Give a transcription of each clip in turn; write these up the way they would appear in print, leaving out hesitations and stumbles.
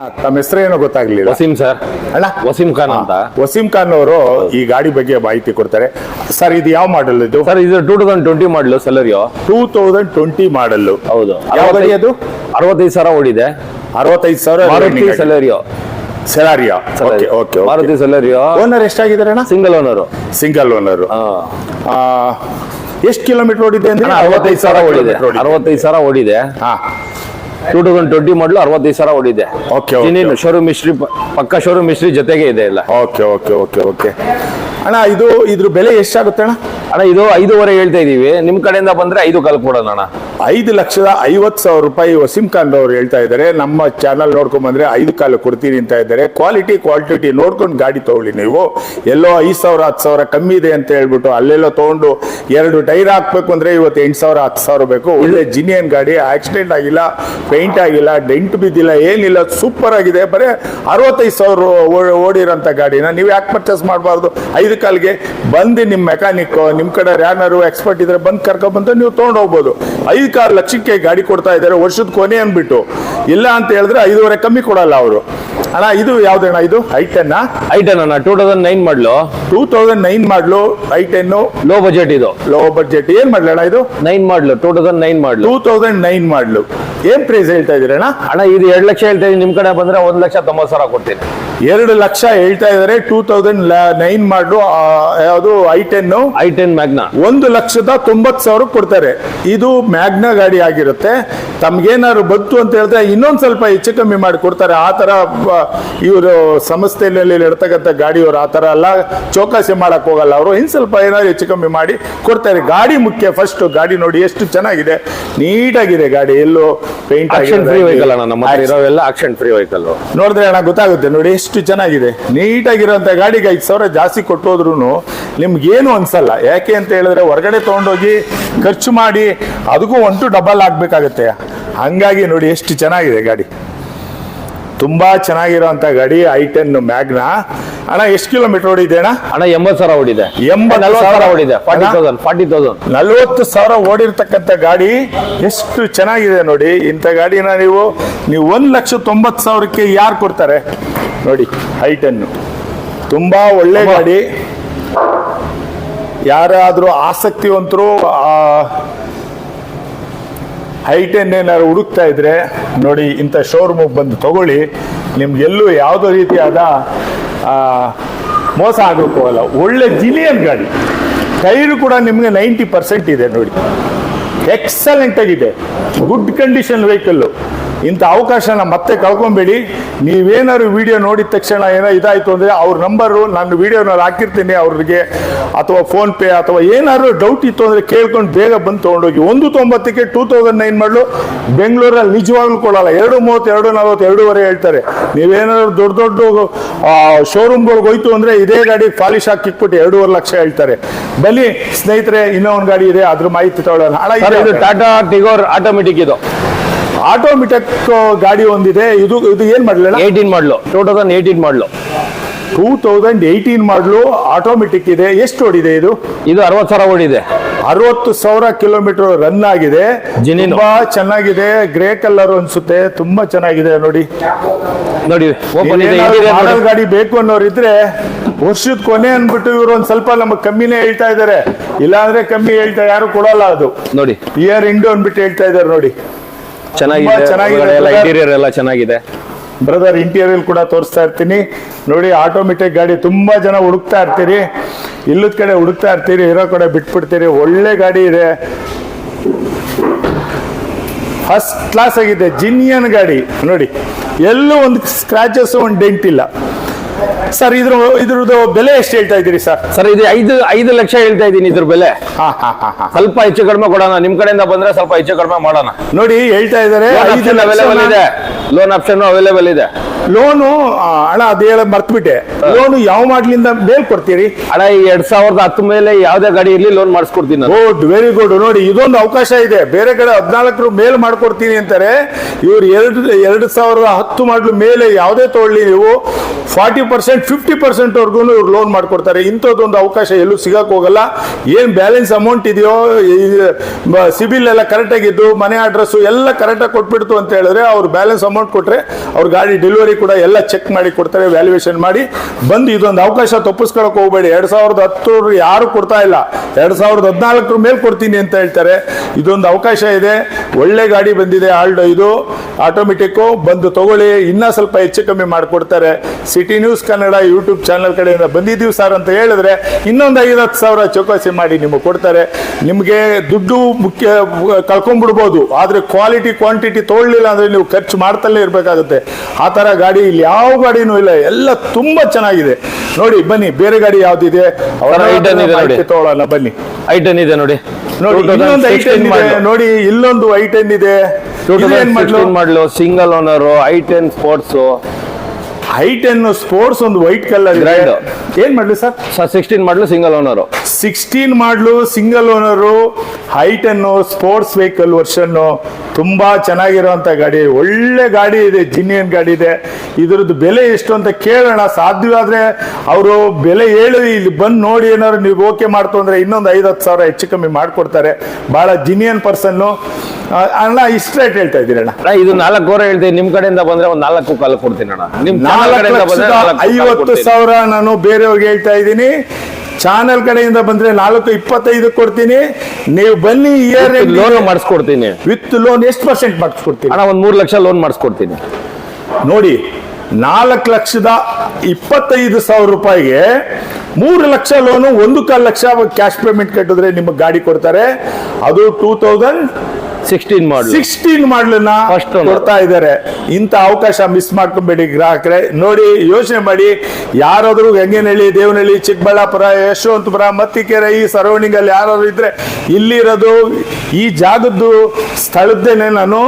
ತಮ್ಮ ಹೆಸರೇನೋ ಗೊತ್ತಾಗ್ಲಿಲ್ಲ. ವಸೀಂ ಸರ್, ಅಣ್ಣ ವಸೀಂ ಖಾನ್ ಅಂತ. ವಸೀಂ ಖಾನ್ ಅವರು ಈ ಗಾಡಿ ಬಗ್ಗೆ ಮಾಹಿತಿ ಕೊಡ್ತಾರೆ. ಸರ್ ಇದು ಯಾವ ಮಾಡಲ್ ಇದು? ಸರ್ ಇದು 2020 ಮಾಡಲು ಸೆಲೆರಿಯೋ. 2020 ಮಾಡಲ್. ಹೌದು. ಯಾವ ಗಾಡಿ ಅದು? 65,000 ಓಡಿದೆ. 65,000 Maruti Celerio. Celerio. Okay okay. Maruti Celerio. Owner ಎಷ್ಟಾಗಿದ್ದಾರೆ ಅಣ್ಣ? Single owner. Single owner. ಎಷ್ಟು ಕಿಲೋಮೀಟರ್ ಓಡಿದೆ ಅಂದ್ರೆ? 65,000 ಓಡಿದೆ. 65,000 ಓಡಿದೆ. ಹಾ, 2020 ಮಾಡಲು 65,000 ಓಡಿದೆ. ಓಕೆ. ಶೋರೂಮ್ ಮಿಸ್ಟ್ರಿ, ಪಕ್ಕ ಶೋರೂಮ್ ಮಿಸ್ಟ್ರಿ ಜೊತೆಗೆ ಇದೆ ಎಲ್ಲ. Okay okay okay okay. ಅಣ್ಣ ಇದು ಇದ್ರ ಬೆಲೆ ಎಷ್ಟಾಗುತ್ತೆ ಅಣ್ಣ? ಅಣ್ಣ ಇದು 5.5 ಹೇಳ್ತಾ ಇದೀವಿ. ನಿಮ್ ಕಡೆಯಿಂದ ಬಂದ್ರೆ 5 ಕಾಲ್ ಕೊಡೋಣ ಅಣ್ಣ. 5,50,000 ರೂಪಾಯಿ ವಸೀಂ ಖಾನ್ ಅವರು ಹೇಳ್ತಾ ಇದ್ದಾರೆ. ನಮ್ಮ ಚಾನಲ್ ನೋಡ್ಕೊಂಡ್ ಬಂದ್ರೆ 5 ಕಾಲು ಕೊಡ್ತೀನಿ ಅಂತ ಇದ್ದಾರೆ. ಕ್ವಾಲಿಟಿ ನೋಡ್ಕೊಂಡು ಗಾಡಿ ತಗೊಳ್ಳಿ. ನೀವು ಎಲ್ಲೋ 5,000 10,000 ಕಮ್ಮಿ ಇದೆ ಅಂತ ಹೇಳ್ಬಿಟ್ಟು ಅಲ್ಲೆಲ್ಲೋ ತಗೊಂಡು 2 ಟೈರ್ ಹಾಕ್ಬೇಕು ಅಂದ್ರೆ ಇವತ್ತು 8,000 10,000 ಬೇಕು. ಒಳ್ಳೆ ಜಿನಿಯನ್ ಗಾಡಿ, ಆಕ್ಸಿಡೆಂಟ್ ಆಗಿಲ್ಲ, ಪೇಂಟ್ ಆಗಿಲ್ಲ, ಡೆಂಟ್ ಬಿದ್ದಿಲ್ಲ, ಏನಿಲ್ಲ, ಸೂಪರ್ ಆಗಿದೆ. ಬರೀ 65,000 ಓಡಿರೋಂಥ ಗಾಡಿನ ನೀವು ಯಾಕೆ ಪರ್ಚೇಸ್ ಮಾಡಬಾರ್ದು? 5 ಕಾಲ್ಗೆ ಬಂದು ನಿಮ್ಮ ಮೆಕ್ಯಾನಿಕ್, ನಿಮ್ಮ ಕಡೆ ಯಾರು ಎಕ್ಸ್ಪರ್ಟ್ ಇದ್ರೆ ಬಂದು ಕರ್ಕೊಂಡ್ಬಂದು ನೀವು ತೊಗೊಂಡು ಹೋಗ್ಬೋದು. 5 ಲಕ್ಷಕ್ಕೆ ಗಾಡಿ ಕೊಡ್ತಾ ಇದ್ದಾರೆ ವರ್ಷದ ಕೊನೆ ಅಂದ್ಬಿಟ್ಟು. ಇಲ್ಲ ಅಂತ ಹೇಳಿದ್ರೆ 5.5 ಕಮ್ಮಿ ಕೊಡಲ್ಲ ಅವರು. ಅಣ್ಣ ಇದು ಯಾವ್ದಣ್ಣ? ಇದು i10 ಅಣ್ಣ 2009 ಮಾಡಲು. 2009 ಮಾಡಲು i10. ಲೋ ಬಜೆಟ್ ಇದು. Low budget. ಏನ್ ಮಾಡ್ಲಣ್ಣ ಇದು? 9 ಮಾಡಲು. 2009 ಮಾಡಲು. 2009 ಮಾಡಲು. ಏನ್ ಪ್ರೈಸ್ ಹೇಳ್ತಾ ಇದೀರಣ್ಣ? ಅಣ್ಣ ಇದು 2 ಲಕ್ಷ ಹೇಳ್ತಾ ಇದೀನಿ. ನಿಮ್ ಕಡೆ ಬಂದ್ರೆ 1,90,000 ಕೊಡ್ತೀನಿ. 2 ಲಕ್ಷ ಹೇಳ್ತಾ ಇದಾರೆ. 2009 ಮಾಡಲು ಯಾವುದು? i10 Magna. 1,90,000 ಕೊಡ್ತಾರೆ. ಇದು ಮ್ಯಾಗ್ನಾ ಗಾಡಿ ಆಗಿರುತ್ತೆ. ತಮ್ಗೇನಾದ್ರು ಬಂತು ಅಂತ ಹೇಳಿದ್ರೆ ಇನ್ನೊಂದ್ ಸ್ವಲ್ಪ ಹೆಚ್ಚು ಕಮ್ಮಿ ಮಾಡಿ ಕೊಡ್ತಾರೆ. ಆ ತರ ಇವರು ಸಂಸ್ಥೆಯಲ್ಲಿ ಇರ್ತಕ್ಕಂಥ ಗಾಡಿಯವರು ಆ ತರ ಎಲ್ಲ ಚೌಕಾಸಿ ಮಾಡಕ್ ಹೋಗಲ್ಲ ಅವರು. ಇನ್ ಸ್ವಲ್ಪ ಏನಾದ್ರು ಹೆಚ್ಚು ಕಮ್ಮಿ ಮಾಡಿ ಕೊಡ್ತಾರೆ. ಗಾಡಿ ಮುಖ್ಯ. ಫಸ್ಟ್ ಗಾಡಿ ನೋಡಿ ಎಷ್ಟು ಚೆನ್ನಾಗಿದೆ, ನೀಟಾಗಿದೆ ಗಾಡಿ. ಎಲ್ಲೋ ಪೇಂಟ್ ಆಕ್ಷನ್ ಫ್ರೀ ವೆಹಿಕಲ್ ಅಣ್ಣ. ನಮ್ಮ ಹತ್ರ ಇರೋವೆಲ್ಲ ಆಕ್ಷನ್ ಫ್ರೀ ವೆಹಿಕಲ್. ನೋಡಿದ್ರೆ ಅಣ್ಣ ಗೊತ್ತಾಗುತ್ತೆ ನೋಡಿ ಎಷ್ಟು ಚೆನ್ನಾಗಿದೆ. ನೀಟಾಗಿರೋಂಥ ಗಾಡಿಗೆ 5,000 ಜಾಸ್ತಿ ಕೊಟ್ಟೋದ್ರು ನಿಮ್ಗೇನು ಅನ್ಸಲ್ಲ. ಯಾಕೆ ಅಂತ ಹೇಳಿದ್ರೆ ಹೊರಗಡೆ ತಗೊಂಡೋಗಿ ಖರ್ಚು ಮಾಡಿ ಅದಕ್ಕೂ 1 ಡಬಲ್ ಆಗ್ಬೇಕಾಗತ್ತೆ. ಹಂಗಾಗಿ ನೋಡಿ ಎಷ್ಟು ಚೆನ್ನಾಗಿದೆ ಗಾಡಿ. ತುಂಬಾ ಚೆನ್ನಾಗಿರೋಂಥ ಗಾಡಿ i10 ಮ್ಯಾಗ್ನಾ. ಅಣ್ಣ ಎಷ್ಟು ಕಿಲೋಮೀಟರ್ ಓಡಿದೆ ಅಣ್ಣ? 80,000 ಓಡಿದೆ. 80,000 ಓಡಿದೆ. 40,000 40,000 ಓಡಿರ್ತಕ್ಕಂಥ ಗಾಡಿ ಎಷ್ಟು ಚೆನ್ನಾಗಿದೆ ನೋಡಿ. ಇಂಥ ಗಾಡಿನ ನೀವು 1,90,000ಕ್ಕೆ ಯಾರು ಕೊಡ್ತಾರೆ ನೋಡಿ? i10 ತುಂಬಾ ಒಳ್ಳೆ ಗಾಡಿ. ಯಾರಾದ್ರೂ ಆಸಕ್ತಿವಂತರು i10 ಏನಾದ್ರು ಹುಡುಕ್ತಾ ಇದ್ರೆ ನೋಡಿ ಇಂಥ ಶೋರೂಮಿಗೆ ಬಂದು ತಗೊಳ್ಳಿ. ನಿಮ್ಗೆಲ್ಲೂ ಯಾವುದೋ ರೀತಿಯಾದ ಮೋಸ ಆಗೋಕೆ ಹೋಗಲ್ಲ. ಒಳ್ಳೆ ಜಿಲಿಯನ್ ಗಾಡಿ. ಟೈರು ಕೂಡ ನಿಮಗೆ 90% ಇದೆ ನೋಡಿ. ಎಕ್ಸಲೆಂಟ್ ಆಗಿದೆ. Good condition vehicle. ಇಂಥ ಅವಕಾಶನ ಮತ್ತೆ ಕಳ್ಕೊಂಬೇಡಿ. ನೀವೇನಾದ್ರು ವಿಡಿಯೋ ನೋಡಿದ ತಕ್ಷಣ ಏನೋ ಇದಾಯ್ತು ಅಂದ್ರೆ ಅವ್ರ ನಂಬರು ನಾನು ವಿಡಿಯೋನಲ್ಲಿ ಹಾಕಿರ್ತೀನಿ ಅವ್ರಿಗೆ, ಅಥವಾ ಫೋನ್ ಪೇ ಅಥವಾ ಏನಾದ್ರು ಡೌಟ್ ಇತ್ತು ಅಂದ್ರೆ ಕೇಳ್ಕೊಂಡು ಬೇಗ ಬಂದು ತೊಗೊಂಡೋಗಿ. 1,90,000ಕ್ಕೆ 2009 ಮಾಡಲು ಬೆಂಗಳೂರಲ್ಲಿ ನಿಜವಾಗ್ಲೂ ಕೊಡಲ್ಲ. 2,30, 2,40, 2.5 ಹೇಳ್ತಾರೆ. ನೀವೇನಾದ್ರು ದೊಡ್ಡ ದೊಡ್ಡ ಶೋರೂಮ್ಗಳಿಗೆ ಹೋಯ್ತು ಅಂದ್ರೆ ಇದೇ ಗಾಡಿ ಪಾಲಿಶ್ ಹಾಕಿಕ್ಬಿಟ್ಟು 2.5 ಲಕ್ಷ ಹೇಳ್ತಾರೆ. ಬನ್ನಿ ಸ್ನೇಹಿತರೆ, ಇನ್ನೂ ಒಂದು ಗಾಡಿ ಇದೆ, ಅದ್ರ ಮಾಹಿತಿ ತಗೊಳ್ಳೋಣ. ಇದು ಟಾಟಾ ಟಿಗೋರ್ ಆಟೋಮೆಟಿಕ್. ಇದು ಆಟೋಮೆಟಿಕ್ ಗಾಡಿ ಒಂದಿದೆ. ಇದು ಏನ್ ಮಾಡಲಿಲ್ಲ? 18 ಮಾಡಲು. 2018 ಮಾಡಲು. 2018 ಮಾಡಲು ಆಟೋಮೆಟಿಕ್ ಇದೆ. ಎಷ್ಟು ಓಡಿದೆ ಇದು? ಇದು 60,000 ಓಡಿದೆ. 60,000 ಕಿಲೋಮೀಟರ್ ರನ್ ಆಗಿದೆ. ತುಂಬಾ ಚೆನ್ನಾಗಿದೆ. ಗ್ರೇ ಕಲರ್ ಅನ್ಸುತ್ತೆ. ತುಂಬಾ ಚೆನ್ನಾಗಿದೆ ನೋಡಿ. ಮಾಡಲ್ ಗಾಡಿ ಬೇಕು ಅನ್ನೋರಿದ್ರೆ ವರ್ಷದ ಕೊನೆ ಅನ್ಬಿಟ್ಟು ಇವರು ಒಂದ್ ಸ್ವಲ್ಪ ನಮಗೆ ಕಮ್ಮಿನೇ ಹೇಳ್ತಾ ಇದಾರೆ. ಇಲ್ಲಾಂದ್ರೆ ಕಮ್ಮಿ ಹೇಳ್ತಾ ಯಾರು ಕೊಡಲ್ಲ. ಅದು ನೋಡಿ ಇಯರ್ ಇಂಡು ಅನ್ಬಿಟ್ಟು ಹೇಳ್ತಾ ಇದಾರೆ ನೋಡಿ. ಚೆನ್ನಾಗಿದೆ. ಇಂಟೀರಿಯರ್ ಎಲ್ಲ ಚೆನ್ನಾಗಿದೆ ಬ್ರದರ್. ಇಂಟೀರಿಯರ್ ಕೂಡ ತೋರಿಸ್ತಾ ಇರ್ತೀನಿ ನೋಡಿ. ಆಟೋಮೆಟಿಕ್ ಗಾಡಿ ತುಂಬಾ ಜನ ಹುಡುಕ್ತಾ ಇರ್ತೀರಿ. ಇಲ್ಲದ ಕಡೆ ಹುಡುಕ್ತಾ ಇರ್ತೀರಿ, ಇರೋ ಕಡೆ ಬಿಟ್ಬಿಡ್ತೀರಿ. ಒಳ್ಳೆ ಗಾಡಿ ಇದೆ. ಫಸ್ಟ್ ಕ್ಲಾಸ್ ಆಗಿದೆ. ಜಿನಿಯನ್ ಗಾಡಿ ನೋಡಿ. ಎಲ್ಲೂ ಒಂದು ಸ್ಕ್ರಾಚಸ್, ಒಂದು ಡೆಂಟ್ ಇಲ್ಲ. ಸರ್ ಇದ್ರದ್ದು ಬೆಲೆ ಎಷ್ಟು ಹೇಳ್ತಾ ಇದ್ದೀರಿ ಸರ್? ಸರ್ ಇದು 5 ಲಕ್ಷ ಹೇಳ್ತಾ ಇದ್ದೀನಿ ಇದ್ರ ಬೆಲೆ. ಸ್ವಲ್ಪ ಹೆಚ್ಚು ಕಡಿಮೆ ಕೊಡೋಣ. ನಿಮ್ ಕಡೆಯಿಂದ ಬಂದ್ರೆ ಸ್ವಲ್ಪ ಹೆಚ್ಚು ಕಡಿಮೆ ಮಾಡೋಣ. ನೋಡಿ ಹೇಳ್ತಾ ಇದಾರೆ ಅವೈಲೇಬಲ್ ಇದೆ. ಲೋನ್ ಆಪ್ಷನ್ ಅವೈಲೇಬಲ್ ಇದೆ. ಲೋನು ಅಣ್ಣ ಅದು ಹೇಳ ಮರ್ತ್ಬಿಟ್ಟೆ. ಲೋನು ಯಾವ ಮಾಡ್ಲಿಂದ ಮೇಲ್ ಕೊಡ್ತೀರಿ ಅಣ್ಣ? 2010 ಮೇಲೆ ಯಾವ್ದೇ ಗಾಡಿ ಇರ್ಲಿ ಲೋನ್ ಮಾಡಿಸ್ಕೊಡ್ತೀನಿ. Good, very good. ನೋಡಿ ಇದೊಂದು ಅವಕಾಶ ಇದೆ. ಬೇರೆ ಕಡೆ 14 ಮೇಲ್ ಮಾಡ್ಕೊಡ್ತೀನಿ ಅಂತಾರೆ. ಇವ್ರು 2010 ಮಾಡ್ಲು ಮೇಲೆ ಯಾವುದೇ ತಗೊಳ್ಳಿ ನೀವು 40% 50% ವರ್ಗು ಇವ್ರು ಲೋನ್ ಮಾಡ್ಕೊಡ್ತಾರೆ. ಇಂಥದ್ದೊಂದು ಅವಕಾಶ ಎಲ್ಲೂ ಸಿಗಕ್ ಹೋಗಲ್ಲ. ಏನ್ ಬ್ಯಾಲೆನ್ಸ್ ಅಮೌಂಟ್ ಇದೆಯೋ, ಸಿಬಿಲ್ ಎಲ್ಲ ಕರೆಕ್ಟ್ ಆಗಿದ್ದು, ಮನೆ ಅಡ್ರೆಸ್ ಎಲ್ಲ ಕರೆಕ್ಟ್ ಆಗಿ ಕೊಟ್ಬಿಡ್ತು ಅಂತ ಹೇಳಿದ್ರೆ ಅವ್ರು ಬ್ಯಾಲೆನ್ಸ್ ಅಮೌಂಟ್ ಕೊಟ್ರೆ ಅವ್ರ ಗಾಡಿ ಡೆಲಿವರಿ ಡೆಲಿವರಿ ಕೂಡ ಎಲ್ಲ ಚೆಕ್ ಮಾಡಿ ಕೊಡ್ತಾರೆ, ವ್ಯಾಲ್ಯೂಯೇಷನ್ ಮಾಡಿ ಬಂದು ಇದೊಂದು ಅವಕಾಶ ತಪ್ಪಿಸ್ಕೊಳಕ್ ಹೋಗ್ಬೇಡಿ. 2010 ಯಾರು ಕೊಡ್ತಾ ಇಲ್ಲ, 2014 ಮೇಲೆ ಕೊಡ್ತೀನಿ ಅಂತ ಹೇಳ್ತಾರೆ. ಇದೊಂದು ಅವಕಾಶ ಇದೆ, ಒಳ್ಳೆ ಗಾಡಿ ಬಂದಿದೆ ಆಲ್ಡೋ, ಇದು ಆಟೋಮೆಟಿಕ್, ಬಂದು ತಗೊಳ್ಳಿ, ಇನ್ನ ಸ್ವಲ್ಪ ಹೆಚ್ಚು ಕಮ್ಮಿ ಮಾಡಿಕೊಡ್ತಾರೆ. City news Kannada YouTube channel ಕಡೆಯಿಂದ ಬಂದಿದ್ದೀವಿ ಸರ್ ಅಂತ ಹೇಳಿದ್ರೆ ಇನ್ನೊಂದು 5,000 ಚೌಕಾಸಿ ಮಾಡಿ ನಿಮಗೆ ಕೊಡ್ತಾರೆ. ನಿಮಗೆ ದುಡ್ಡು ಮುಖ್ಯ ಕಳ್ಕೊಂಡ್ಬಿಡ್ಬೋದು, ಆದ್ರೆ ಕ್ವಾಲಿಟಿ ಕ್ವಾಂಟಿಟಿ ತಗೊಳ್ಳಿಲ್ಲ ಅಂದ್ರೆ ನೀವು ಖರ್ಚು ಮಾಡ್ತಲೇ ಇರ್ಬೇಕಾಗುತ್ತೆ. ಆ ತರ ಗಾಡಿ ಇಲ್ಲಿ ಯಾವ ಗಾಡಿನೂ ಇಲ್ಲ, ಎಲ್ಲ ತುಂಬಾ ಚೆನ್ನಾಗಿದೆ. ನೋಡಿ ಬನ್ನಿ, ಬೇರೆ ಗಾಡಿ ಯಾವ್ದಿದೆ ತಗೊಳ್ಳೋಣ ಬನ್ನಿ. i10 ಇದೆ ನೋಡಿ, ನೋಡಿ ಇನ್ನೊಂದು i10 ಇದೆ, ನೋಡಿ ಇಲ್ಲೊಂದು i10 ಇದೆ. ಮಾಡಲು single owner i10 sports. i10 sports ಒಂದು ವೈಟ್ ಕಲರ್ ಏನ್ ಮಾಡ್ಲಿ ಸರ್? 16 ಮಾಡಲು ಸಿಂಗಲ್ ಓನರ್, 16 ಮಾಡಲು single owner i10 sports vehicle version. ತುಂಬಾ ಚೆನ್ನಾಗಿರುವಂತ ಗಾಡಿ, ಒಳ್ಳೆ ಗಾಡಿ ಇದೆ, ಜಿನಿಯನ್ ಗಾಡಿ ಇದೆ. ಇದ್ರದ್ದು ಬೆಲೆ ಎಷ್ಟು ಅಂತ ಕೇಳೋಣ, ಸಾಧ್ಯವಾದ್ರೆ ಅವರು ಬೆಲೆ ಹೇಳಿ ಇಲ್ಲಿ ಬಂದು ನೋಡಿ, ಏನಾದ್ರು ನೀವು ಓಕೆ ಮಾಡ್ತು ಅಂದ್ರೆ ಇನ್ನೊಂದು 5,000 ಹೆಚ್ಚು ಕಮ್ಮಿ ಮಾಡ್ಕೊಡ್ತಾರೆ. ಬಹಳ ಜಿನಿಯನ್ ಪರ್ಸನ್ ಅಣ್ಣ. ಇಷ್ಟ ರೇಟ್ ಹೇಳ್ತಾ ಇದ್ದೀರಣ್ಣ? ಇದು 4,000 ಹೇಳ್ತೀನಿ, ನಿಮ್ ಕಡೆಯಿಂದ ಬಂದ್ರೆ ಒಂದು 4 ಕಾಲ ಕೊಡ್ತೀನಿ ಅಣ್ಣ. ನಿಮ್ 4,50,000 ನಾನು ಬೇರೆಯವ್ರಿಗೆ ಹೇಳ್ತಾ ಇದ್ದೀನಿ. ಚಾನೆಲ್ ಕಡೆಯಿಂದ ಬಂದ್ರೆ 4,25 ಕೊಡ್ತೀನಿ. ನೀವು ಬನ್ನಿ, ಇಯರ್ ಲೋನ್ ಮಾಡಿಸ್ಕೊಡ್ತೀನಿ, ವಿತ್ ಲೋನ್. ಎಷ್ಟು ಪರ್ಸೆಂಟ್ ಮಾಡಿಸ್ಕೊಡ್ತೀನಿ ಅಣ್ಣ? ಒಂದು 3 ಲಕ್ಷ ಲೋನ್ ಮಾಡಿಸ್ಕೊಡ್ತೀನಿ. ನೋಡಿ, 4,25,000 ರೂಪಾಯಿಗೆ 3 lakh loan, 1.25 lakh cash payment ಕಟ್ಟಿದ್ರೆ ನಿಮಗೆ ಗಾಡಿ ಕೊಡ್ತಾರೆ. ಅದು 2016 ಮಾಡಲನ್ನ ಕೊಡ್ತಾ ಇದ್ದಾರೆ. ಇಂಥ ಅವಕಾಶ ಮಿಸ್ ಮಾಡ್ಕೊಂಬೇಡಿ ಗ್ರಾಹಕರೇ. ನೋಡಿ, ಯೋಚನೆ ಮಾಡಿ, ಯಾರಾದ್ರೂ ಗಂಗೇನಹಳ್ಳಿ, ದೇವನಹಳ್ಳಿ, ಚಿಕ್ಕಬಳ್ಳಾಪುರ, ಯಶವಂತಪುರ, ಮತ್ತಿಕೆರೆ ಈ ಸರೌಂಡಿಂಗ್ ಅಲ್ಲಿ ಯಾರಾದ್ರೂ ಇದ್ರೆ, ಇಲ್ಲಿರೋದು ಈ ಜಾಗದ್ದು ಸ್ಥಳದ್ದೇನೆ ನಾನು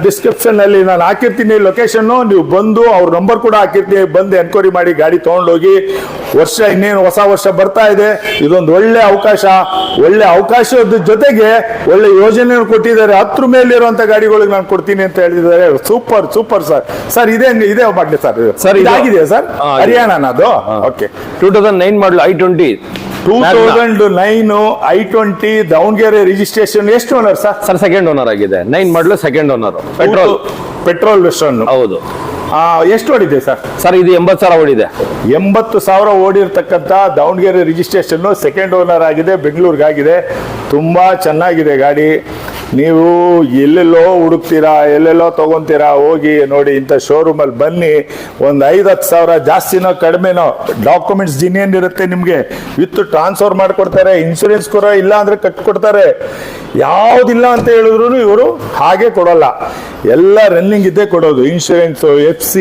ಡಿಸ್ಕ್ರಿಪ್ಷನ್ ಅಲ್ಲಿ ನಾನು ಹಾಕಿರ್ತೀನಿ ಲೊಕೇಶನ್. ನೀವು ಬಂದು ಅವ್ರ ನಂಬರ್ ಕೂಡ ಹಾಕಿರ್ತೀನಿ, ಬಂದು ಎನ್ಕ್ವೈರಿ ಮಾಡಿ ಗಾಡಿ ತಗೊಂಡೋಗಿ. ವರ್ಷ ಇನ್ನೇನು ಹೊಸ ವರ್ಷ ಬರ್ತಾ ಇದೆ, ಇದೊಂದು ಒಳ್ಳೆ ಅವಕಾಶ. ಒಳ್ಳೆ ಅವಕಾಶದ ಜೊತೆಗೆ ಒಳ್ಳೆ ಯೋಜನೆ ಕೊಟ್ಟಿದ್ದಾರೆ. 10 ಮೇಲೆ ಇರುವಂತ ಗಾಡಿಗಳಿಗೆ ನಾನು ಕೊಡ್ತೀನಿ ಅಂತ ಹೇಳಿದ್ದಾರೆ. Super super sir. ಸರ್ ಇದೇ ಮಾಡಲಿ ಸರ್. ಸರ್ ಇದಾಗಿದೆಯಾ ಸರ್? ಹರಿಯಾಣದು. ಓಕೆ. 2009 ಮಾಡಲು i20. 2009 i20 Davangere registration. ಎಷ್ಟು owner sir? Sir second owner ಆಗಿದೆ. 9 ಮಾಡಲು ಸೆಕೆಂಡ್ ಓನರ್. ಪೆಟ್ರೋಲ್ ವೆರ್ಷನ್. ಹೌದು. ಎಷ್ಟು ಓಡಿದೆ ಸರ್? ಸರ್ ಇದು 80,000 ಓಡಿದೆ. 80,000 ಓಡಿರ್ತಕ್ಕಂಥ ದಾವಣಗೆರೆ ರಿಜಿಸ್ಟ್ರೇಷನ್, ಸೆಕೆಂಡ್ ಓನರ್ ಆಗಿದೆ, ಬೆಂಗಳೂರಿಗಾಗಿದೆ. ತುಂಬಾ ಚೆನ್ನಾಗಿದೆ ಗಾಡಿ. ನೀವು ಎಲ್ಲೆಲ್ಲೋ ಹುಡುಕ್ತೀರಾ, ಎಲ್ಲೆಲ್ಲೋ ತಗೊಂತೀರಾ, ಹೋಗಿ ನೋಡಿ ಇಂಥ ಶೋರೂಮಲ್ಲಿ ಬನ್ನಿ. ಒಂದು 5,000 ಜಾಸ್ತಿನೋ ಕಡಿಮೆನೋ ಡಾಕ್ಯುಮೆಂಟ್ಸ್ ಜಿನಿಯನ್ ಇರುತ್ತೆ ನಿಮಗೆ, ವಿತ್ ಟ್ರಾನ್ಸ್ಫರ್ ಮಾಡಿಕೊಡ್ತಾರೆ. ಇನ್ಶೂರೆನ್ಸ್ ಕೂಡ ಇಲ್ಲ ಅಂದ್ರೆ ಕಟ್ಕೊಡ್ತಾರೆ. ಯಾವುದಿಲ್ಲ ಅಂತ ಹೇಳಿದ್ರು ಇವರು ಹಾಗೆ ಕೊಡೋಲ್ಲ, ಎಲ್ಲ ರನ್ನಿಂಗ್ ಇದ್ದೇ ಕೊಡೋದು. ಇನ್ಶೂರೆನ್ಸ್, FC,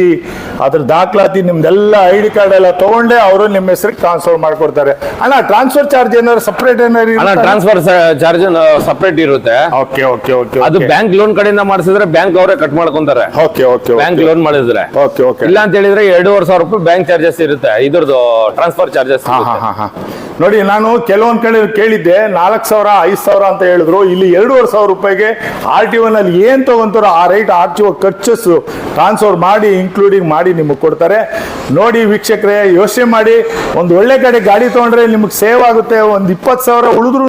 ಅದ್ರ ದಾಖಲಾತಿ, ನಿಮ್ದೆಲ್ಲ ID ಕಾರ್ಡ್ ಎಲ್ಲ ತಗೊಂಡೆ ಅವರು ನಿಮ್ಮ ಹೆಸರಿಗೆ ಟ್ರಾನ್ಸ್ಫರ್ ಮಾಡ್ಕೊಡ್ತಾರೆ. ಅಣ್ಣ, ಟ್ರಾನ್ಸ್ಫರ್ ಚಾರ್ಜ್ ಏನಾದ್ರು ಸಪರೇಟ್ ಏನಾದ್ರು? ಟ್ರಾನ್ಸ್ಫರ್ ಚಾರ್ಜ್ ಸಪರೇಟ್ ಇರುತ್ತೆ. Okay okay okay. ಅದು ಬ್ಯಾಂಕ್ ಲೋನ್ ಕಡೆಯಿಂದ ಮಾಡಿಸಿದ್ರೆ ಬ್ಯಾಂಕ್ ಅವರೇ ಕಟ್ ಮಾಡ್ಕೊಂತಾರೆ. Okay okay. ಬ್ಯಾಂಕ್ ಲೋನ್ ಮಾಡಿದ್ರೆ ಓಕೆ ಓಕೆ. ಇಲ್ಲ ಅಂತ ಹೇಳಿದ್ರೆ 2,500 ರೂಪಾಯಿ ಬ್ಯಾಂಕ್ ಚಾರ್ಜಸ್ ಇರುತ್ತೆ, ಇದ್ರದ್ದು ಟ್ರಾನ್ಸ್ಫರ್ ಚಾರ್ಜಸ್. ನೋಡಿ, ನಾನು ಕೆಲವೊಂದ್ ಕಡೆ ಕೇಳಿದ್ದೆ 4,000 5,000 ಅಂತ ಹೇಳಿದ್ರು. ಇಲ್ಲಿ 2,500 ರೂಪಾಯಿಗೆ RTO ನಲ್ಲಿ ಏನ್ ತಗೊಂತಾರೋ ಆ ರೈಟ್ RTO ಖರ್ಚಸ್ ಟ್ರಾನ್ಸ್ಫರ್ ಮಾಡಿ ಇನ್ಕ್ಲೂಡಿಂಗ್ ಮಾಡಿ ನಿಮಗೆ ಕೊಡ್ತಾರೆ. ನೋಡಿ ವೀಕ್ಷಕರೇ, ಯೋಚನೆ ಮಾಡಿ, ಒಂದು ಒಳ್ಳೆ ಕಡೆ ಗಾಡಿ ತಗೊಂಡ್ರೆ ನಿಮಗೆ ಸೇವ್ ಆಗುತ್ತೆ. ಒಂದು 20,000 ಉಳಿದ್ರು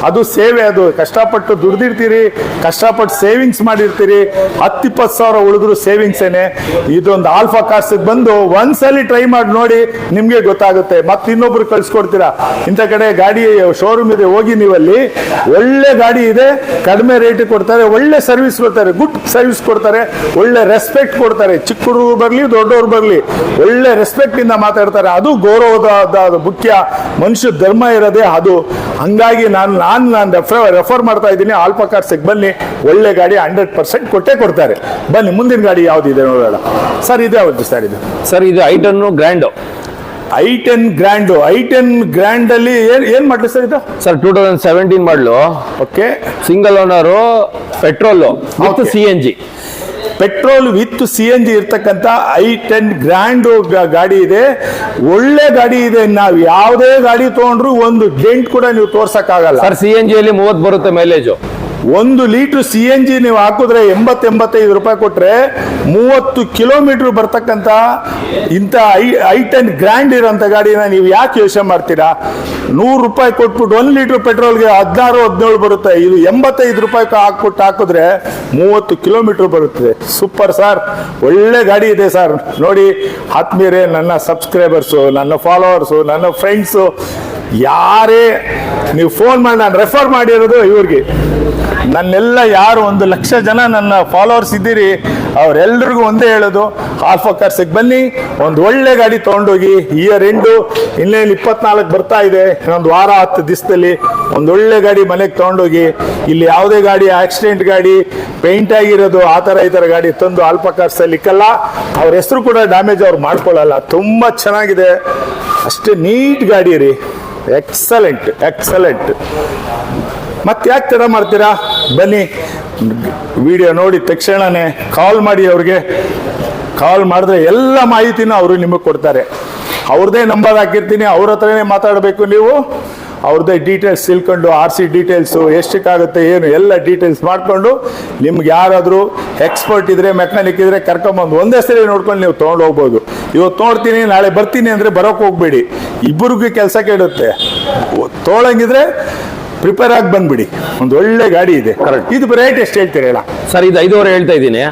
ಅದು ಸೇವೆ. ಅದು ಕಷ್ಟಪಟ್ಟು ದುಡ್ದಿರ್ತೀರಿ, ಕಷ್ಟಪಟ್ಟು ಸೇವಿಂಗ್ಸ್ ಮಾಡಿರ್ತೀರಿ. 10-20,000 ಉಳಿದ್ರು ಸೇವಿಂಗ್ಸ್ ಏನೆ. ಇದೊಂದು ಆಲ್ಫಾ ಕಾರ್ಸ್ ಬಂದು ಒಂದ್ಸಲಿ ಟ್ರೈ ಮಾಡಿ ನೋಡಿ, ನಿಮ್ಗೆ ಗೊತ್ತಾಗುತ್ತೆ. ಮತ್ತೆ ಇನ್ನೊಬ್ರು ಕಳ್ಸಿಕೊಡ್ತೀರಾ. ಇಂಥ ಕಡೆ ಗಾಡಿ ಶೋರೂಮ್ ಇದೆ, ಹೋಗಿ ನೀವಲ್ಲಿ. ಒಳ್ಳೆ ಗಾಡಿ ಇದೆ, ಕಡಿಮೆ ರೇಟ್ ಕೊಡ್ತಾರೆ, ಒಳ್ಳೆ ಸರ್ವಿಸ್ ಕೊಡ್ತಾರೆ, ಗುಡ್ ಸರ್ವಿಸ್ ಕೊಡ್ತಾರೆ, ಒಳ್ಳೆ ರೆಸ್ಪೆಕ್ಟ್ ಕೊಡ್ತಾರೆ. ಚಿಕ್ಕ ಹುಡುಗರು ಬರ್ಲಿ, ದೊಡ್ಡವ್ರು ಬರ್ಲಿ, ಒಳ್ಳೆ ರೆಸ್ಪೆಕ್ಟ್ ಇಂದ ಮಾತಾಡ್ತಾರೆ. ಅದು ಗೌರವದ ಮುಖ್ಯ. ಮನುಷ್ಯ ಧರ್ಮ ಇರೋದೇ ಅದು. ಹಂಗಾಗಿ ನಾನು ರೆಫರ್ ಮಾಡ್ತಾ ಇದ್ದೀನಿ. ಆಲ್ಫಾ ಕಾರ್ಸ್ಗೆ ಬನ್ನಿ, ಒಳ್ಳೆ ಗಾಡಿ 100% ಕೊಟ್ಟೇ ಕೊಡ್ತಾರೆ. ಬನ್ನಿ, ಮುಂದಿನ ಗಾಡಿ ಯಾವ್ದಿದೆ ನೋಡೋಣ. ಸರ್ ಇದೆ ಯಾವ್ದು ಸರ್? ಇದು ಸರ್ ಇದು i10 grand. i10 grand. i10 grand ಅಲ್ಲಿ ಏನ್ ಮಾಡ್ಲಿ ಸರ್ ಇದು? ಸರ್ 2017 ಮಾಡಲು. Okay. Single owner, petrol with CNG. Petrol with CNG ಇರ್ತಕ್ಕಂಥ i10 ಗ್ರ್ಯಾಂಡ್ ಗಾಡಿ ಇದೆ. ಒಳ್ಳೆ ಗಾಡಿ ಇದೆ. ನಾವು ಯಾವುದೇ ಗಾಡಿ ತಗೊಂಡ್ರು ಒಂದು ಡೆಂಟ್ ಕೂಡ ನೀವು ತೋರ್ಸಕ್ ಆಗಲ್ಲ. ಸರ್ CNG ಅಲ್ಲಿ 30 ಬರುತ್ತೆ ಮೈಲೇಜ್. 1 ಲೀಟರ್ CNG ನೀವು ಹಾಕಿದ್ರೆ 80-85 ರೂಪಾಯಿ ಕೊಟ್ರೆ 30 ಕಿಲೋಮೀಟರ್ ಬರ್ತಕ್ಕಂಥ ಇಂಥ I10 ಗ್ರ್ಯಾಂಡ್ ಇರೋಂಥ ಗಾಡಿನ ನೀವು ಯಾಕೆ ಯೋಚನೆ ಮಾಡ್ತೀರಾ? 100 ರೂಪಾಯಿ ಕೊಟ್ಬಿಟ್ಟು 1 ಲೀಟರ್ ಪೆಟ್ರೋಲ್ಗೆ 16-17 ಬರುತ್ತೆ. ಇದು 85 ರೂಪಾಯಿ ಹಾಕಿದ್ರೆ 30 ಕಿಲೋಮೀಟರ್ ಬರುತ್ತೆ. ಸೂಪರ್ ಸರ್, ಒಳ್ಳೆ ಗಾಡಿ ಇದೆ ಸರ್. ನೋಡಿ ಆತ್ಮೀಯರೇ, ನನ್ನ ಸಬ್ಸ್ಕ್ರೈಬರ್ಸು, ನನ್ನ ಫಾಲೋವರ್ಸು, ನನ್ನ ಫ್ರೆಂಡ್ಸು, ಯಾರೇ ನೀವು ಫೋನ್ ಮಾಡಿ, ನಾನು ರೆಫರ್ ಮಾಡಿರೋದು ಇವ್ರಿಗೆ. ನನ್ನೆಲ್ಲ ಯಾರು 1 ಲಕ್ಷ ಜನ ನನ್ನ ಫಾಲೋವರ್ಸ್ ಇದ್ದೀರಿ, ಅವರೆಲ್ಲರಿಗೂ ಒಂದೇ ಹೇಳೋದು, ಆಲ್ಫಾ ಕಾರ್ಸಿಗೆ ಬನ್ನಿ, ಒಂದು ಒಳ್ಳೆ ಗಾಡಿ ತೊಗೊಂಡೋಗಿ. ಇಯರ್ ಎಂಡು ಇನ್ನೇನು 24 ಬರ್ತಾ ಇದೆ, ಇನ್ನೊಂದು ವಾರ 10 ದಿವಸದಲ್ಲಿ ಒಂದು ಒಳ್ಳೆ ಗಾಡಿ ಮನೆಗೆ ತೊಗೊಂಡೋಗಿ. ಇಲ್ಲಿ ಯಾವುದೇ ಗಾಡಿ ಆಕ್ಸಿಡೆಂಟ್ ಗಾಡಿ, ಪೇಂಟ್ ಆಗಿರೋದು ಆ ಥರ ಈ ಥರ ಗಾಡಿ ತಂದು ಆಲ್ಫಾ ಕಾರ್ಸಲ್ಲಿ ಇಕ್ಕಲ್ಲ. ಅವ್ರ ಹೆಸರು ಕೂಡ ಡ್ಯಾಮೇಜ್ ಅವ್ರು ಮಾಡ್ಕೊಳ್ಳಲ್ಲ. ತುಂಬ ಚೆನ್ನಾಗಿದೆ, ಅಷ್ಟೇ ನೀಟ್ ಗಾಡಿ ರೀ. Excellent excellent. ಮತ್ತೆ ಯಾಕೆ ತಡ ಮಾಡ್ತೀರಾ? ಬನ್ನಿ, ವಿಡಿಯೋ ನೋಡಿ ತಕ್ಷಣನೇ ಕಾಲ್ ಮಾಡಿ. ಅವ್ರಿಗೆ ಕಾಲ್ ಮಾಡಿದ್ರೆ ಎಲ್ಲ ಮಾಹಿತಿನೂ ಅವರು ನಿಮಗೆ ಕೊಡ್ತಾರೆ. ಅವ್ರದ್ದೇ ನಂಬರ್ ಹಾಕಿರ್ತೀನಿ, ಅವ್ರ ಹತ್ರನೇ ಮಾತಾಡಬೇಕು ನೀವು. ಅವ್ರದ್ದೇ ಡೀಟೇಲ್ಸ್ ತಿಳ್ಕೊಂಡು, RC ಡೀಟೇಲ್ಸು ಎಷ್ಟಕ್ಕಾಗುತ್ತೆ ಏನು ಎಲ್ಲ ಡೀಟೇಲ್ಸ್ ಮಾಡಿಕೊಂಡು, ನಿಮ್ಗೆ ಯಾರಾದರೂ ಎಕ್ಸ್ಪರ್ಟ್ ಇದ್ದರೆ, ಮೆಕ್ಯಾನಿಕ್ ಇದ್ದರೆ ಕರ್ಕೊಂಬಂದು ಒಂದೇ ಸರಿ ನೋಡ್ಕೊಂಡು ನೀವು ತೊಗೊಂಡು ಹೋಗ್ಬೋದು. ಇವತ್ತು ನೋಡ್ತೀನಿ ನಾಳೆ ಬರ್ತೀನಿ ಅಂದರೆ ಬರೋಕ್ಕೆ ಹೋಗ್ಬೇಡಿ, ಇಬ್ಬರಿಗೂ ಕೆಲಸ ಕೆಡುತ್ತೆ. ತೊಗೊಳಂಗಿದ್ರೆ ಪ್ರಿಪೇರ್ ಆಗಿ ಬಂದ್ಬಿಡಿ. ಒಂದು ಒಳ್ಳೆ ಗಾಡಿ ಇದೆ. ಕರೆಕ್ಟ್. ಇದು ರೇಟ್ ಎಷ್ಟು ಹೇಳ್ತೀರಿ ಹೇಳ? ಸರ್ ಇದು 5.5 ಹೇಳ್ತಾ ಇದ್ದೀನಿ,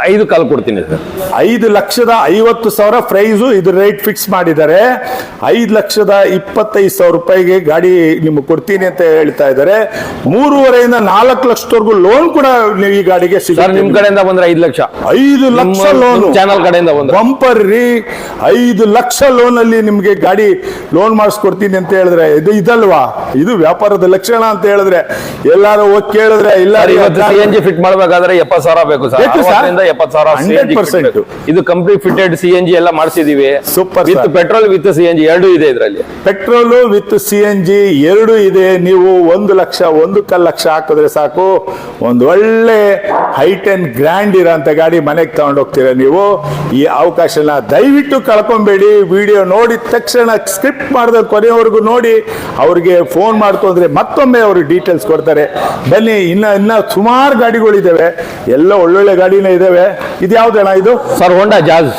5 ಕಾಲ್ ಕೊಡ್ತೀನಿ ಸರ್. 5,50,000 ಪ್ರೈಸು. ಇದು ರೇಟ್ ಫಿಕ್ಸ್ ಮಾಡಿದ್ದಾರೆ. 5,25,000 ರೂಪಾಯಿಗೆ ಗಾಡಿ ನಿಮ್ಗೆ ಕೊಡ್ತೀನಿ ಅಂತ ಹೇಳ್ತಾ ಇದ್ದಾರೆ. 3.5 ಇಂದ 4 ಲಕ್ಷದವರೆಗೂ ಲೋನ್ ಕೂಡ ನೀವು ಈ ಗಾಡಿಗೆ ಸರ್ ನಿಮ್ ಕಡೆಯಿಂದ ಬಂದ್ರೆ 5 ಲಕ್ಷ. 5 ಲಕ್ಷ ಲೋನ್ ಚಾನಲ್ ಕಡೆಯಿಂದ ಬಂದ್ರೆ ಬಂಪರ್ ರೀ. 5 ಲಕ್ಷ ಲೋನ್ ಅಲ್ಲಿ ನಿಮ್ಗೆ ಗಾಡಿ ಲೋನ್ ಮಾಡಿಸ್ಕೊಡ್ತೀನಿ ಅಂತ ಹೇಳಿದ್ರೆ ಇದಲ್ವಾ? ಇದು ವ್ಯಾಪಾರದ ಲಕ್ಷಣ ಅಂತ ಹೇಳಿದ್ರೆ ಎಲ್ಲಾರು ಹೋಗಿ ಕೇಳಿದ್ರೆ ಇಲ್ಲ. ಇವತ್ತು CNG ಫಿಟ್ ಮಾಡ್ಬೇಕಾದ್ರೆ 70,000 ಬೇಕು ಸರ್. 70,000 100%. ಇದು ಕಂಪ್ಲೀಟ್ ಫಿಟೆಡ್ CNG ಎಲ್ಲ ಮಾಡಿಸಿದೀವಿ. Super. With petrol with CNG ಎರಡೂ ಇದೆ ಇದರಲ್ಲಿ. ಪೆಟ್ರೋಲ್ ವಿತ್ CNG ಎರಡೂ ಇದೆ. ನೀವು 1 ಲಕ್ಷ 1 ಲಕ್ಷ ಹಾಕಿದ್ರೆ ಸಾಕು, ಒಂದು ಒಳ್ಳೆ I10 ಗ್ರ್ಯಾಂಡ್ ಇರೋಂಥ ಗಾಡಿ ಮನೆಗೆ ತಗೊಂಡು ಹೋಗ್ತೀರಾ ನೀವು. ಈ ಅವಕಾಶನ ದಯವಿಟ್ಟು ಕಳ್ಕೊಂಬೇಡಿ. ವಿಡಿಯೋ ನೋಡಿದ ತಕ್ಷಣ ಸ್ಕ್ರಿಪ್ಟ್ ಮಾಡಿದ ಕೊನೆಯವರೆಗೂ ನೋಡಿ, ಅವ್ರಿಗೆ ಫೋನ್ ಮಾಡ್ಕೊಂಡ್ರೆ ಮತ್ತೊಮ್ಮೆ ಅವರು ಡೀಟೇಲ್ಸ್ ಕೊಡ್ತಾರೆ. ಬನ್ನಿ, ಇನ್ನ ಸುಮಾರು ಗಾಡಿಗಳಿದ್ದಾವೆ, ಎಲ್ಲ ಒಳ್ಳೊಳ್ಳೆ ಗಾಡಿನೇ ಇದಾವೆ. ಇದು ಯಾವ್ದಣ್ಣ ಇದು? Sir Honda jazz.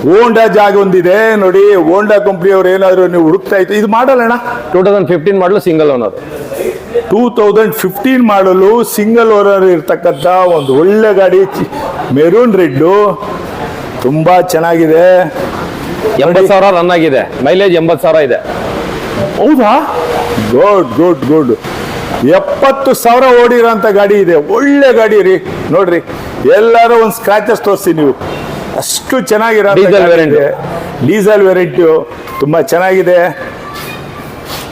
ಹೋಂಡಾ ಜಾಗ್ ಒಂದಿದೆ ನೋಡಿ. ಹೋಂಡಾ ಕಂಪ್ನಿಯವ್ರು ಏನಾದ್ರು ನೀವು ಹುಡುಕ್ತಾ ಇತ್ತು. ಇದು ಮಾಡಲ್ಲಣ್ಣ 2015 ಮಾಡಲು ಸಿಂಗಲ್ ಓನರ್. 2015 ಮಾಡಲು ಸಿಂಗಲ್ ಓನರ್ ಇರ್ತಕ್ಕಂಥ ಒಂದು ಒಳ್ಳೆ ಗಾಡಿ, ಮೆರೂನ್ ರೆಡ್ಡು, ತುಂಬಾ ಚೆನ್ನಾಗಿದೆ. 80,000 ರನ್ ಆಗಿದೆ, ಮೈಲೇಜ್ 80,000 ಇದೆ. ಹೌದಾ? Good good good. 70,000 ಓಡಿರೋಂಥ ಗಾಡಿ ಇದೆ. ಒಳ್ಳೆ ಗಾಡಿ ರೀ. ನೋಡ್ರಿ, ಎಲ್ಲರೂ ಒಂದು ಸ್ಕ್ರಾಚಸ್ ತೋರಿಸಿ ನೀವು, ಅಷ್ಟು ಚೆನ್ನಾಗಿರೋ ಡೀಸೆಲ್ ವೇರಿಯಂಟು ತುಂಬಾ ಚೆನ್ನಾಗಿದೆ.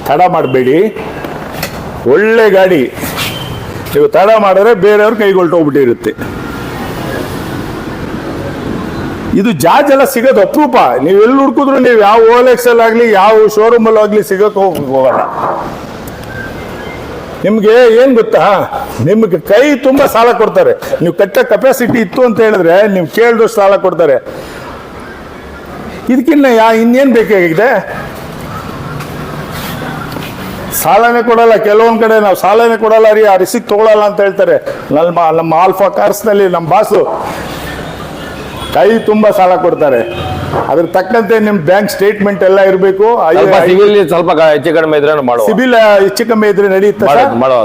ತಡ ಮಾಡಬೇಡಿ, ಒಳ್ಳೆ ಗಾಡಿ. ನೀವು ತಡ ಮಾಡಿದ್ರೆ ಬೇರೆಯವ್ರ ಕೈಗೊಳ್ಟೋಗ್ಬಿಟ್ಟಿರುತ್ತೆ. ಇದು ಜಾಜ್ ಎಲ್ಲ ಸಿಗೋದು ಅಪರೂಪ. ನೀವು ಎಲ್ಲಿ ಹುಡುಕಿದ್ರು, ನೀವು ಯಾವ OLX ಅಲ್ಲಿ ಆಗಲಿ ಯಾವ ಶೋರೂಮ್ ಅಲ್ಲಿ ಆಗಲಿ ಸಿಗೋಕೆ ಹೋಗಲ್ಲ. ನಿಮ್ಗೆ ಏನ್ ಗೊತ್ತಾ, ನಿಮ್ಗೆ ಕೈ ತುಂಬಾ ಸಾಲ ಕೊಡ್ತಾರೆ. ನೀವು ಕಟ್ಟ ಕೆಪಾಸಿಟಿ ಇತ್ತು ಅಂತ ಹೇಳಿದ್ರೆ ನೀವು ಕೇಳಿದಷ್ಟು ಸಾಲ ಕೊಡ್ತಾರೆ. ಇದಕ್ಕಿನ್ನ ಇನ್ನೇನ್ ಬೇಕಾಗಿದೆ? ಸಾಲನೇ ಕೊಡಲ್ಲ. ಕೆಲವೊಂದ್ ಕಡೆ ನಾವು ಸಾಲನೇ ಕೊಡಲ್ಲ ರೀ, ಆ ರಿಸಿಕ್ ತಗೊಳಲ್ಲ ಅಂತ ಹೇಳ್ತಾರೆ. ನಮ್ಮ ಆಲ್ಫಾ ಕಾರ್ಸ್ನಲ್ಲಿ ನಮ್ಮ ಬಾಸು ಕೈ ತುಂಬಾ ಸಾಲ ಕೊಡ್ತಾರೆ. ಅದ್ರ ತಕ್ಕಂತೆ ನಿಮ್ ಬ್ಯಾಂಕ್ ಸ್ಟೇಟ್ಮೆಂಟ್ ಎಲ್ಲ ಇರಬೇಕು. ಸಿವಿಲ್ ಸ್ವಲ್ಪ ಹೆಚ್ಚು ಕಡಿಮೆ ಇದ್ರೆ ಮಾಡುವ. ಸಿಬಿಲ್ ಹೆಚ್ಚು ಕಮ್ಮಿ ಇದ್ರೆ ನಡೆಯುತ್ತೆ.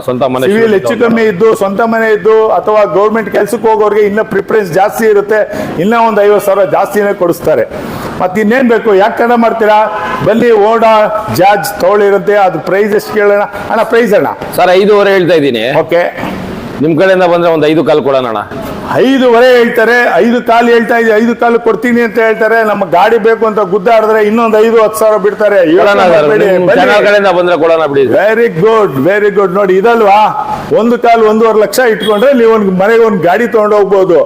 ಸ್ವಂತ ಮನೆ ಸಿವಿಲ್ ಹೆಚ್ಚು ಕಮ್ಮಿ ಇದ್ದು, ಸ್ವಂತ ಮನೆ ಇದ್ದು, ಅಥವಾ ಗೌರ್ಮೆಂಟ್ ಕೆಲ್ಸಕ್ಕೆ ಹೋಗೋರಿಗೆ ಇನ್ನ ಪ್ರಿಫರೆನ್ಸ್ ಜಾಸ್ತಿ ಇರುತ್ತೆ. ಇನ್ನ ಒಂದು 50,000 ಜಾಸ್ತಿನೇ ಕೊಡಿಸ್ತಾರೆ. ಮತ್ತೆ ಇನ್ನೇನ್ ಬೇಕು? ಯಾಕೆ ತಡ ಮಾಡ್ತೀರಾ? ಬನ್ನಿ, ಹೋಂಡಾ ಜಾಜ್ ತಗೊಳ್ಳಿರುತ್ತೆ. ಅದು ಪ್ರೈಸ್ ಎಷ್ಟು ಕೇಳೋಣ ಅಣ್ಣ? ಪ್ರೈಸ್ ಅಣ್ಣ ಸರ್ 5.5 ಹೇಳ್ತಾ ಇದ್ದೀನಿ. ಓಕೆ, ನಿಮ್ ಕಡೆಯಿಂದ ಬಂದ್ರೆ ಒಂದು 5 ಕಾಲ್ ಕೊಡೋಣ ಅಣ್ಣ. 5.5 ಹೇಳ್ತಾರೆ. 5 ಕಾಲು ಹೇಳ್ತಾ ಇದ್ದೀವಿ. 5 ಕಾಲು ಕೊಡ್ತೀನಿ ಅಂತ ಹೇಳ್ತಾರೆ. ನಮ್ಮ ಗಾಡಿ ಬೇಕು ಅಂತ ಗುದ್ದಾಡಿದ್ರೆ ಇನ್ನೊಂದು 5-10,000 ಬಿಡ್ತಾರೆ. ಕಡೆಯಿಂದ ಬಂದ್ರೆ ಕೊಡೋಣ ಬಿಡಿ. Very good, very good. ನೋಡಿ, ಇದಲ್ವಾ 1 ಕಾಲು 1.5 ಲಕ್ಷ ಇಟ್ಕೊಂಡ್ರೆ ನೀವು ಒಂದು ಮನೆಗೆ ಒಂದು ಗಾಡಿ ತಗೊಂಡು ಹೋಗ್ಬೋದು.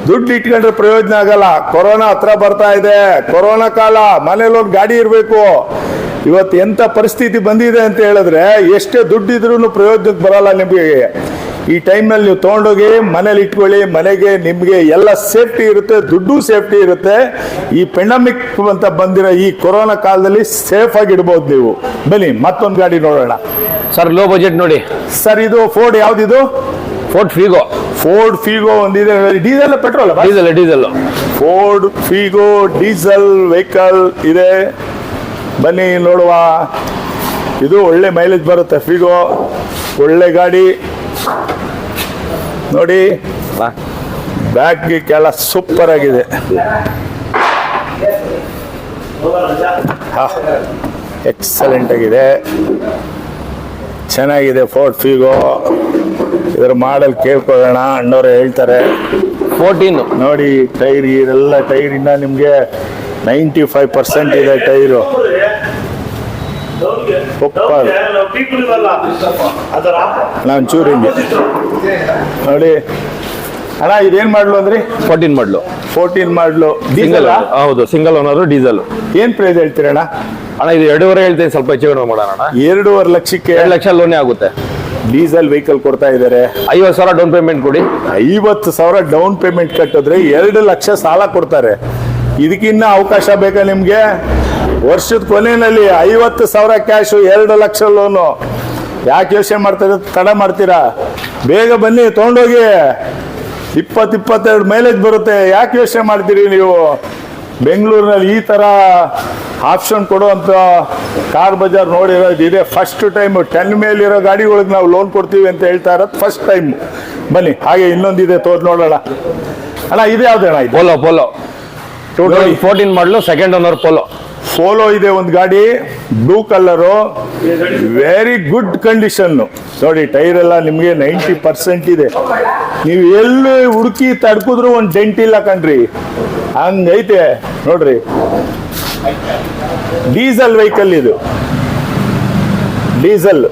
ದುಡ್ಡು ಇಟ್ಕೊಂಡ್ರೆ ಪ್ರಯೋಜನ ಆಗಲ್ಲ. ಕೊರೋನಾ ಹತ್ರ ಬರ್ತಾ ಇದೆ, ಕೊರೋನಾ ಕಾಲ, ಮನೇಲಿ ಒಂದು ಗಾಡಿ ಇರಬೇಕು. ಇವತ್ತು ಎಂತ ಪರಿಸ್ಥಿತಿ ಬಂದಿದೆ ಅಂತ ಹೇಳಿದ್ರೆ ಎಷ್ಟೇ ದುಡ್ಡು ಇದ್ರೂ ಪ್ರಯೋಜನಕ್ಕೆ ಬರಲ್ಲ ನಿಮಗೆ. ಈ ಟೈಮ್ನಲ್ಲಿ ನೀವು ತೊಗೊಂಡೋಗಿ ಮನೇಲಿ ಇಟ್ಕೊಳ್ಳಿ. ಮನೆಗೆ ನಿಮಗೆ ಎಲ್ಲ ಸೇಫ್ಟಿ ಇರುತ್ತೆ, ದುಡ್ಡು ಸೇಫ್ಟಿ ಇರುತ್ತೆ. ಈ ಪೆಂಡಮಿಕ್ ಅಂತ ಬಂದಿರೋ ಈ ಕೊರೋನಾ ಕಾಲದಲ್ಲಿ ಸೇಫ್ ಆಗಿ ಇಡ್ಬೋದು ನೀವು. ಬನ್ನಿ, ಮತ್ತೊಂದು ಗಾಡಿ ನೋಡೋಣ. ಸರ್ ಲೋ ಬಜೆಟ್ ನೋಡಿ, ಸರ್ ಇದು ಫೋರ್ಡ್ ಯಾವ್ದಿದು? Ford Figo. ಫೋರ್ಡ್ ಫೀಗೋ ಒಂದಿದೆ. Diesel petrol? Diesel. Ford Figo diesel vehicle ಇದೆ, ಬನ್ನಿ ನೋಡುವ. ಇದು ಒಳ್ಳೆ ಮೈಲೇಜ್ ಬರುತ್ತೆ. ಫೀಗೋ ಒಳ್ಳೆ ಗಾಡಿ ನೋಡಿ. ಬ್ಯಾಕ್ ಎಲ್ಲ ಸೂಪರ್ ಆಗಿದೆ. ಎಕ್ಸಲೆಂಟ್ ಆಗಿದೆ, ಚೆನ್ನಾಗಿದೆ ಫೋರ್ಡ್ ಫೀಗೋ. ಇದರ ಮಾಡೆಲ್ ಕೇಳ್ಕೊಳ್ಳೋಣ, ಅಣ್ಣವ್ರು ಹೇಳ್ತಾರೆ. 14 ನೋಡಿ ಟೈರ್, ಇದೆಲ್ಲ ಟೈರ್ ಇನ್ನ ನಿಮಗೆ 95% ಇದೆ ಟೈರು. ನಾನು ಚೂರು ಹಿಂಗೆ ನೋಡಿ ಅಣ್ಣ. ಇದೇನ್ ಮಾಡ್ಲು ಅಂದ್ರಿ? 14 ಮಾಡಲು. 14 ಮಾಡ್ಲು ಸಿಂಗಲ್. ಡೀಸೆಲ್? ಹೌದು, ಸಿಂಗಲ್ ಓನರ್ ಡೀಸೆಲ್. ಏನ್ ಪ್ರೈಸ್ ಹೇಳ್ತೀರಣ್ಣ? ಅಣ್ಣ ಇದು 2.5 ಹೇಳ್ತೀನಿ, ಸ್ವಲ್ಪ ಹೆಚ್ಚು ಕಡಿಮೆ ಮಾಡೋಣ ಅಣ್ಣ. 2.5 ಲಕ್ಷಕ್ಕೆ 2 ಲಕ್ಷ ಲೋನೇ ಆಗುತ್ತೆ. ಡೀಸೆಲ್ ವೆಹಿಕಲ್ ಕೊಡ್ತಾ ಇದ್ದಾರೆ. 50,000 ಡೌನ್ ಪೇಮೆಂಟ್ ಕೊಡಿ. 50,000 ಡೌನ್ ಪೇಮೆಂಟ್ ಕಟ್ಟಿದ್ರೆ 2 ಲಕ್ಷ ಸಾಲ ಕೊಡ್ತಾರೆ. ಇದಕ್ಕಿನ್ನ ಅವಕಾಶ ಬೇಕಾ ನಿಮ್ಗೆ? ವರ್ಷದ ಕೊನೆಯಲ್ಲಿ 50,000 ಕ್ಯಾಶು, 2 ಲಕ್ಷ ಲೋನು. ಯಾಕೆ ಯೋಚನೆ ಮಾಡ್ತಾರೆ? ತಡ ಮಾಡ್ತೀರಾ? ಬೇಗ ಬನ್ನಿ, ತೊಗೊಂಡೋಗಿ. 20-22 ಮೈಲೇಜ್ ಬರುತ್ತೆ. ಯಾಕೆ ಯೋಚನೆ ಮಾಡ್ತೀರಿ ನೀವು? ಬೆಂಗಳೂರಿನಲ್ಲಿ ಈ ತರ ಆಪ್ಷನ್ ಕೊಡುವಂತ ಕಾರ್ ಬಜಾರ್ ನೋಡಿರೋದು ಇದೆ. ಫಸ್ಟ್ ಟೈಮ್ 10 ಮೇಲಿರೋ ಗಾಡಿಗಳಿಗೆ ನಾವು ಲೋನ್ ಕೊಡ್ತೀವಿ ಅಂತ ಹೇಳ್ತಾ ಇರೋದು ಫಸ್ಟ್ ಟೈಮ್. ಬನ್ನಿ, ಹಾಗೆ ಇನ್ನೊಂದಿದೆ ತೋರ್ ನೋಡೋಣ. ಅಣ್ಣ ಇದು ಯಾವ್ದು ಅಣ್ಣ? ಇದು ಪೋಲೋ 2014 ಮಾಡಲು, ಸೆಕೆಂಡ್ ಓನರ್ ಪೋಲೋ ಇದೆ ಒಂದು ಗಾಡಿ, blue colour, very good condition. ನೋಡಿ ಟೈರ್ ಎಲ್ಲ ನಿಮ್ಗೆ 90% ಇದೆ. ನೀವು ಎಲ್ಲಿ ಹುಡುಕಿ ತಡ್ಕುದ್ರು ಒಂದು ಡೆಂಟ್ ಇಲ್ಲ ಕಣ್ರಿ, ಹಂಗೈತೆ ನೋಡ್ರಿ. ಡೀಸೆಲ್ ವೆಹಿಕಲ್ ಇದು, ಡೀಸೆಲ್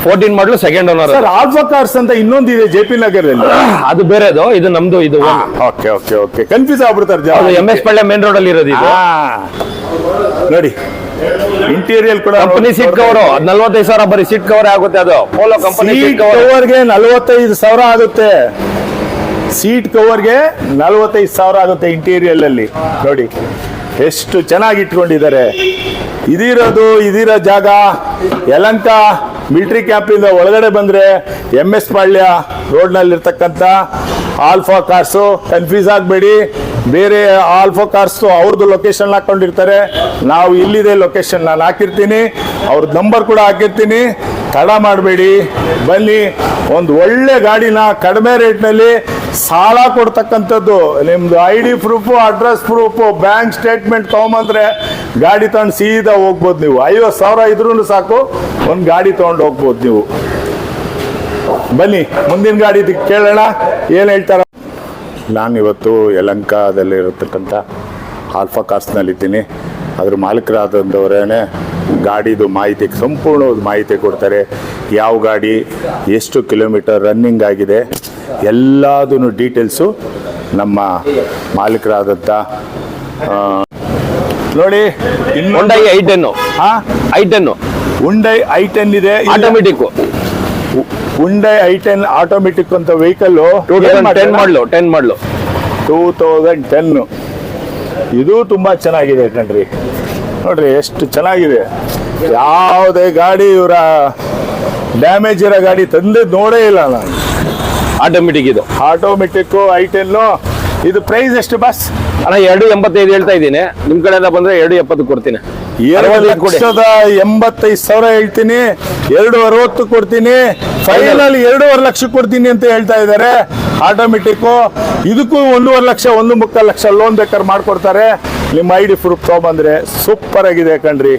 14 ಮಾಡಲು, second owner. Sir alpha cars ಅಂತ ಇನ್ನೊಂದಿದೆ JP ನಗರದಲ್ಲಿ, ಅದು ಬೇರೆದು, ಇದು ನಮ್ದು. ಇದು ಓಕೆ ಓಕೆ ಓಕೆ, ಕನ್ಫ್ಯೂಸ್ ಆಗ್ಬಿಡ್ತಾರೆ. MS ಪಳ್ಳಿ ಮೇನ್ ರೋಡ್ ಅಲ್ಲಿ ಇರೋದು ಇದು. ನೋಡಿ ಇಂಟೀರಿಯರ್ ಕೂಡ ಕಂಪನಿ ಸೀಟ್ ಕವರ್ 45,000 ಬರೀ ಸೀಟ್ ಕವರ್ ಆಗುತ್ತೆ. ಅದು ಪೋಲೋ ಕಂಪನಿ ಸೀಟ್ ಕವರ್ಗೆ 45,000 ಆಗುತ್ತೆ. ಸೀಟ್ ಕವರ್ಗೆ 45,000 ಆಗುತ್ತೆ ಇಂಟೀರಿಯರ್ ಅಲ್ಲಿ. ನೋಡಿ ಎಷ್ಟು ಚೆನ್ನಾಗಿ ಇಟ್ಕೊಂಡಿದ್ದಾರೆ. ಇದಿರೋ ಜಾಗ ಯಲಹಂಕ ಮಿಲಿಟರಿ ಕ್ಯಾಂಪಿಂದ ಒಳಗಡೆ ಬಂದ್ರೆ MS ಪಾಳ್ಯ ರೋಡ್ನಲ್ಲಿ ಇರ್ತಕ್ಕಂಥ ಆಲ್ಫಾ ಕಾರ್ಸು. ಕನ್ಫ್ಯೂಸ್ ಆಗಬೇಡಿ, ಬೇರೆ ಆಲ್ಫಾ ಕಾರ್ಸ್ ಅವ್ರದ್ದು ಲೊಕೇಶನ್ ಹಾಕೊಂಡಿರ್ತಾರೆ. ನಾವು ಇಲ್ಲಿದೆ ಲೊಕೇಶನ್ ನಾನು ಹಾಕಿರ್ತೀನಿ, ಅವ್ರದ್ದು ನಂಬರ್ ಕೂಡ ಹಾಕಿರ್ತೀನಿ. ತಡ ಮಾಡಬೇಡಿ, ಬನ್ನಿ. ಒಂದು ಒಳ್ಳೆ ಗಾಡಿನ ಕಡಿಮೆ ರೇಟ್ನಲ್ಲಿ ಸಾಲ ಕೊಡ್ತಕ್ಕಂಥದ್ದು. ನಿಮ್ದು ID proof, address proof, bank statement ತೊಗೊಂಬಂದ್ರೆ ಗಾಡಿ ತಗೊಂಡು ಸೀದಾ ಹೋಗ್ಬೋದು ನೀವು. 50,000 ಇದ್ರೂ ಸಾಕು, ಒಂದು ಗಾಡಿ ತಗೊಂಡು ಹೋಗ್ಬೋದು ನೀವು. ಬನ್ನಿ ಮುಂದಿನ ಗಾಡಿ ಕೇಳೋಣ ಏನು ಹೇಳ್ತಾರ. ನಾನು ಇವತ್ತು ಯಲಹಂಕದಲ್ಲಿ ಇರತಕ್ಕಂಥ ಆಲ್ಫಾ ಕಾರ್ಸ್ನಲ್ಲಿದ್ದೀನಿ. ಅದ್ರ ಮಾಲೀಕರಾದಂಥವರೇನೆ ಗಾಡಿದು ಮಾಹಿತಿ, ಸಂಪೂರ್ಣವಾದ ಮಾಹಿತಿ ಕೊಡ್ತಾರೆ. ಯಾವ ಗಾಡಿ ಎಷ್ಟು ಕಿಲೋಮೀಟರ್ ರನ್ನಿಂಗ್ ಆಗಿದೆ ಎಲ್ಲದೂ ಡೀಟೇಲ್ಸು ನಮ್ಮ ಮಾಲೀಕರಾದಂಥ ನೋಡಿ. Hyundai i10. i10 Hyundai i10 ಇದೆ, ಆಟೋಮೆಟಿಕ್. Hyundai i10 ಆಟೋಮೆಟಿಕ್ ಅಂತ ವೆಹಿಕಲ್ 2010 ಮಾಡಲು, 10 ಮಾಡಲು 2010. ಇದು ತುಂಬಾ ಚೆನ್ನಾಗಿದೆ ಕಣ್ರಿ. ನೋಡ್ರಿ ಎಷ್ಟು ಚೆನ್ನಾಗಿದೆ. ಯಾವುದೇ ಗಾಡಿ ಇವರ ಡ್ಯಾಮೇಜ್ ಇರೋ ಗಾಡಿ ತಂದಿದ್ದು ನೋಡೇ ಇಲ್ಲ ನಾನು. ಆಟೋಮೆಟಿಕ್ ಇದು. Automatic i10. ಇದು ಪ್ರೈಸ್ ಎಷ್ಟು ಬಸ್? ಅಣ್ಣ 2.85 ಹೇಳ್ತಾ ಇದ್ದೀನಿ. ನಿಮ್ ಕಡೆಯಿಂದ ಬಂದ್ರೆ 2.70 ಕೊಡ್ತೀನಿ. 2,85,000 ಹೇಳ್ತೀನಿ, 2.60 ಕೊಡ್ತೀನಿ, ಫೈನಲ್ 2.5 ಲಕ್ಷ ಕೊಡ್ತೀನಿ ಅಂತ ಹೇಳ್ತಾ ಇದ್ದಾರೆ. ಆಟೋಮೆಟಿಕ್ ಇದಕ್ಕೂ 1.5 ಲಕ್ಷ 1.25 ಲಕ್ಷ ಲೋನ್ ಬೇಕಾದ್ರೆ ಮಾಡ್ಕೊಡ್ತಾರೆ. ನಿಮ್ಮ ID ಪ್ರೂಫ್ ತಗೊಂಬಂದ್ರೆ ಸೂಪರ್ ಆಗಿದೆ ಕಣ್ರಿ.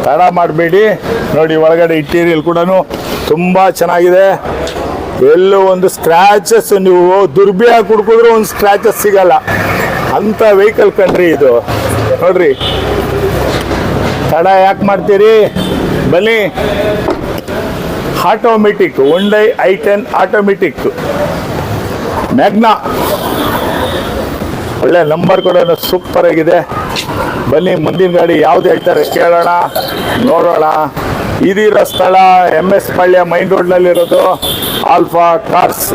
ತಡ ಮಾಡಬೇಡಿ. ನೋಡಿ ಒಳಗಡೆ ಇಂಟೀರಿಯರ್ ಕೂಡ ತುಂಬಾ ಚೆನ್ನಾಗಿದೆ. ಎಲ್ಲೂ ಒಂದು ಸ್ಕ್ರಾಚಸ್, ನೀವು ದುರ್ಬಿಯಾಗಿ ಕುಡ್ಕಿದ್ರು ಒಂದು ಸ್ಕ್ರಾಚಸ್ ಸಿಗಲ್ಲ ಅಂತ ವೆಹಿಕಲ್ ಕಣ್ರಿ ಇದು. ನೋಡ್ರಿ ತಡ ಯಾಕೆ ಮಾಡ್ತೀರಿ, ಬನ್ನಿ. Automatic Hyundai i10 automatic Magna, ಒಳ್ಳೆ ನಂಬರ್ ಕೂಡ ಸೂಪರ್ ಆಗಿದೆ. ಬನ್ನಿ ಮುಂದಿನ ಗಾಡಿ ಯಾವ್ದು ಹೇಳ್ತಾರೆ ಕೇಳೋಣ, ನೋಡೋಣ. ಇದಿರೋ ಸ್ಥಳ MS ಪಾಳ್ಯ ಮೈನ್ ರೋಡ್ನಲ್ಲಿರೋದು ಆಲ್ಫಾ ಕಾರ್ಸ್.